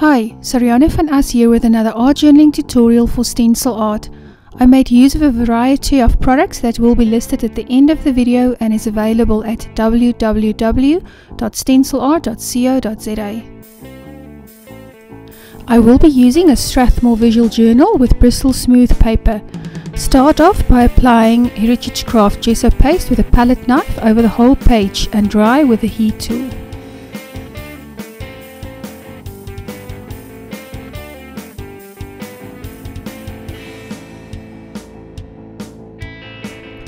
Hi, Sariana van As here with another art journaling tutorial for stencil art. I made use of a variety of products that will be listed at the end of the video and is available at www.stencil-art.co.za. I will be using a Strathmore visual journal with Bristol smooth paper. Start off by applying Heritage Craft gesso paste with a palette knife over the whole page and dry with a heat tool.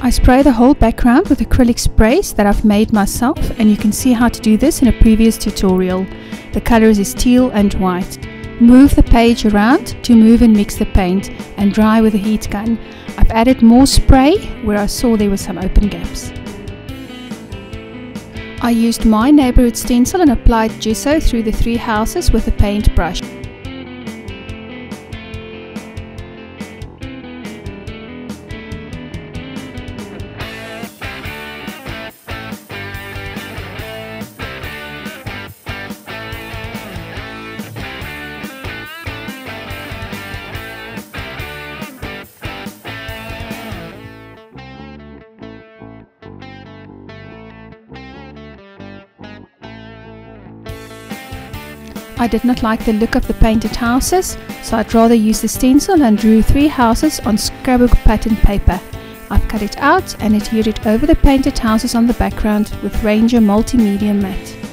I spray the whole background with acrylic sprays that I've made myself, and you can see how to do this in a previous tutorial. The colors is teal and white. Move the page around to move and mix the paint and dry with a heat gun. I've added more spray where I saw there were some open gaps. I used my Neighbourhood stencil and applied gesso through the three houses with a paintbrush. I did not like the look of the painted houses, so I'd rather use the stencil and drew three houses on scrapbook pattern paper. I've cut it out and adhered it over the painted houses on the background with Ranger Multimedia Matte.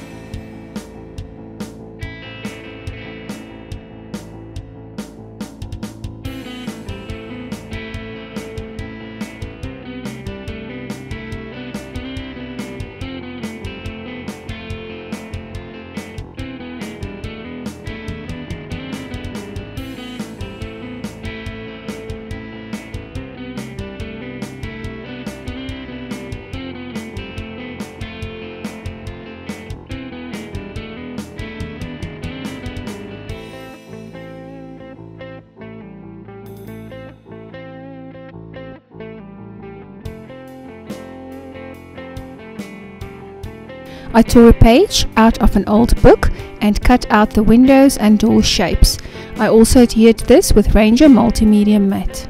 I tore a page out of an old book and cut out the windows and door shapes. I also adhered this with Ranger Multimedia Matte.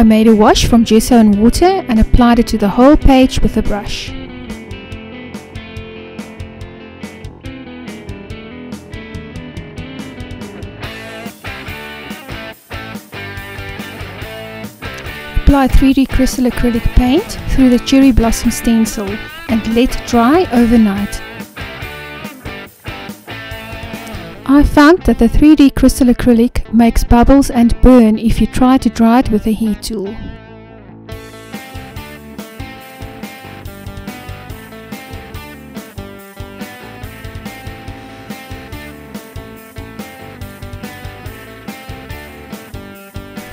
I made a wash from gesso and water and applied it to the whole page with a brush. Apply 3D crystal acrylic paint through the cherry blossom stencil and let dry overnight. I found that the 3D crystal acrylic makes bubbles and burn if you try to dry it with a heat tool.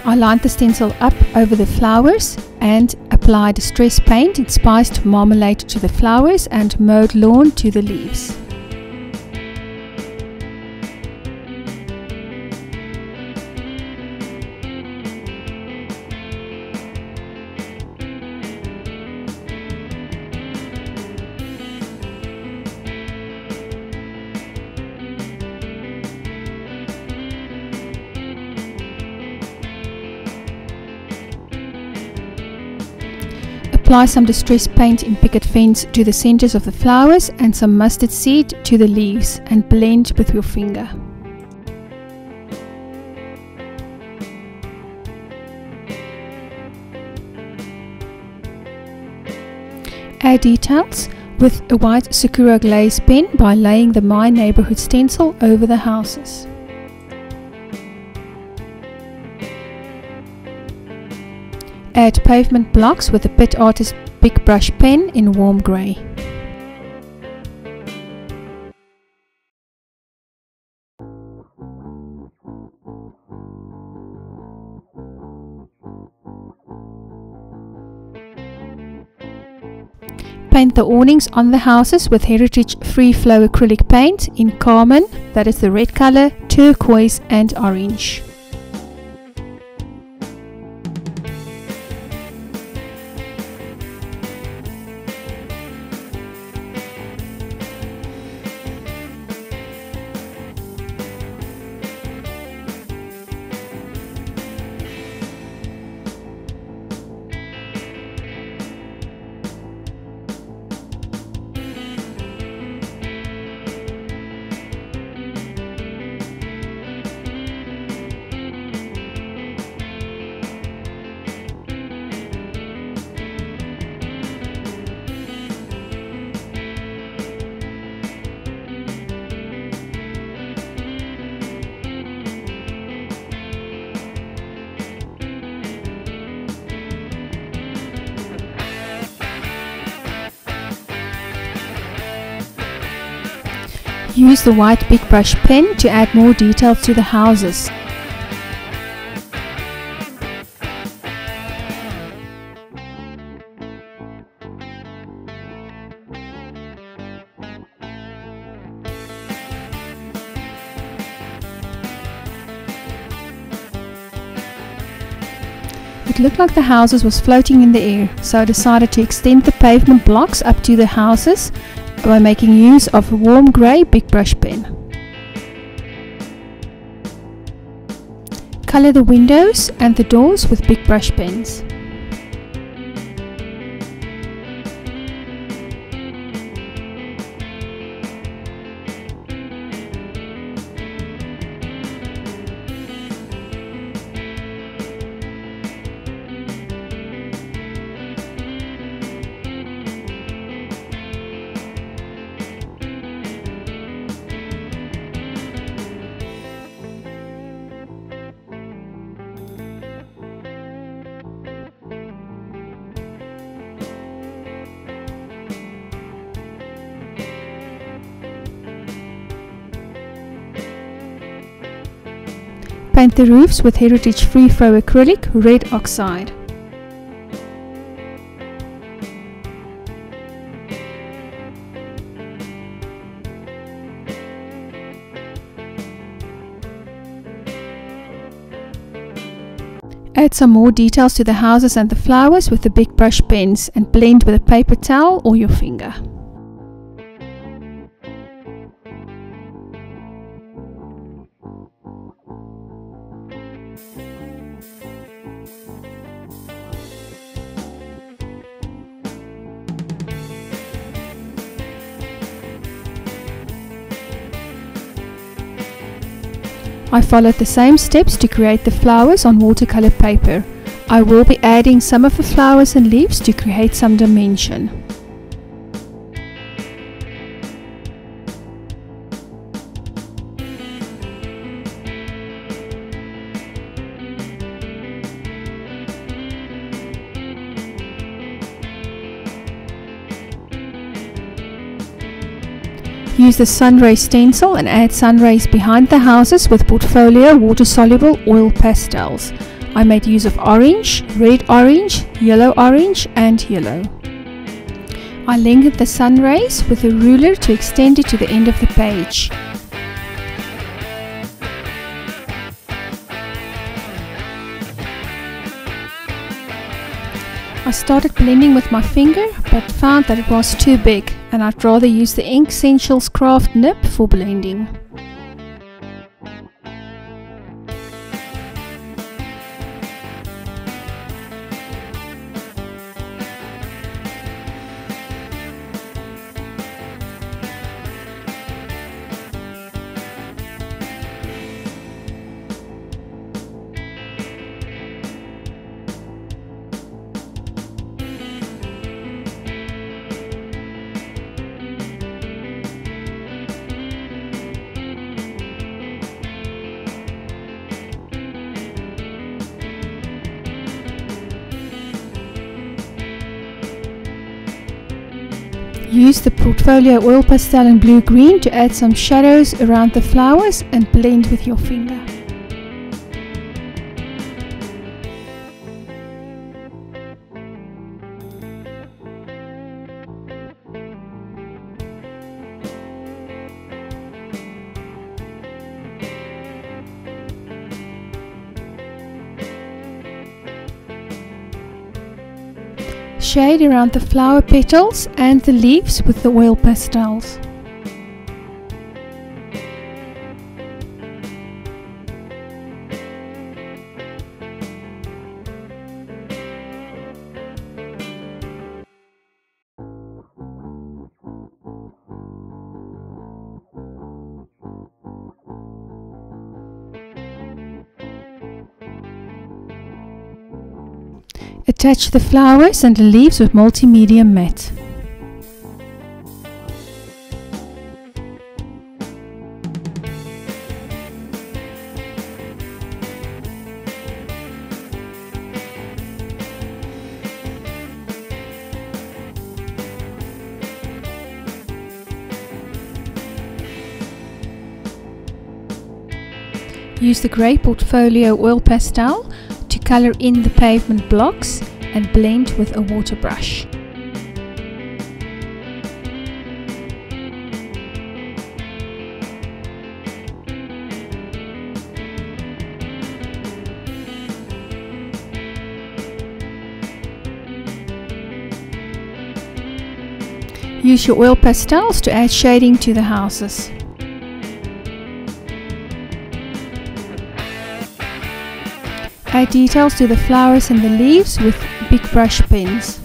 I lined the stencil up over the flowers and applied distress paint in spiced marmalade to the flowers and mowed lawn to the leaves. Apply some distress paint in picket fence to the centers of the flowers and some mustard seed to the leaves and blend with your finger. Add details with a white Sakura glaze pen by laying the My Neighbourhood stencil over the houses. Add pavement blocks with the Pit Artist Big Brush pen in warm grey. Paint the awnings on the houses with Heritage Free Flow acrylic paint in Carmine, that is the red color, turquoise and orange. Use the white Big Brush pen to add more details to the houses. It looked like the houses was floating in the air, so I decided to extend the pavement blocks up to the houses by making use of a warm grey Big Brush pen. Color the windows and the doors with Big Brush pens. Paint the roofs with Heritage Free Flow acrylic red oxide. Add some more details to the houses and the flowers with the Big Brush pens and blend with a paper towel or your finger. I followed the same steps to create the flowers on watercolor paper. I will be adding some of the flowers and leaves to create some dimension. Use the sunray stencil and add sun rays behind the houses with Portfolio water-soluble oil pastels. I made use of orange, red orange, yellow orange and yellow. I lengthened the sun rays with a ruler to extend it to the end of the page. I started blending with my finger but found that it was too big and I'd rather use the Ink Essentials craft nib for blending. Use the portfolio oil pastel in blue-green to add some shadows around the flowers and blend with your finger. Shade around the flower petals and the leaves with the oil pastels. Attach the flowers and the leaves with multimedia matte. Use the grey portfolio oil pastel to color in the pavement blocks and blend with a water brush. Use your oil pastels to add shading to the houses. Add details to the flowers and the leaves with big brush pens.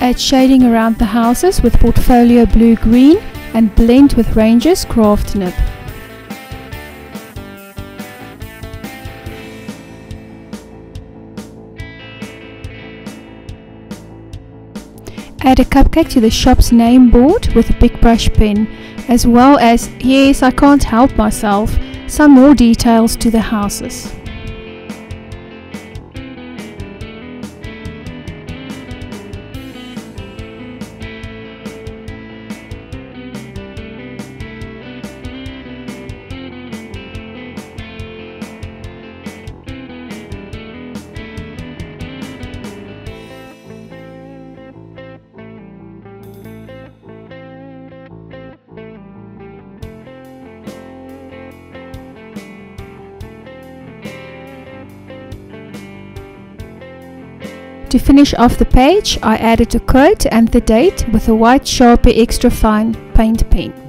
Add shading around the houses with portfolio blue-green and blend with Ranger's craft nib. Add a cupcake to the shop's name board with a big brush pen, as well as, yes, I can't help myself, some more details to the houses. To finish off the page, I added a quote and the date with a white Sharpie extra fine paint pen.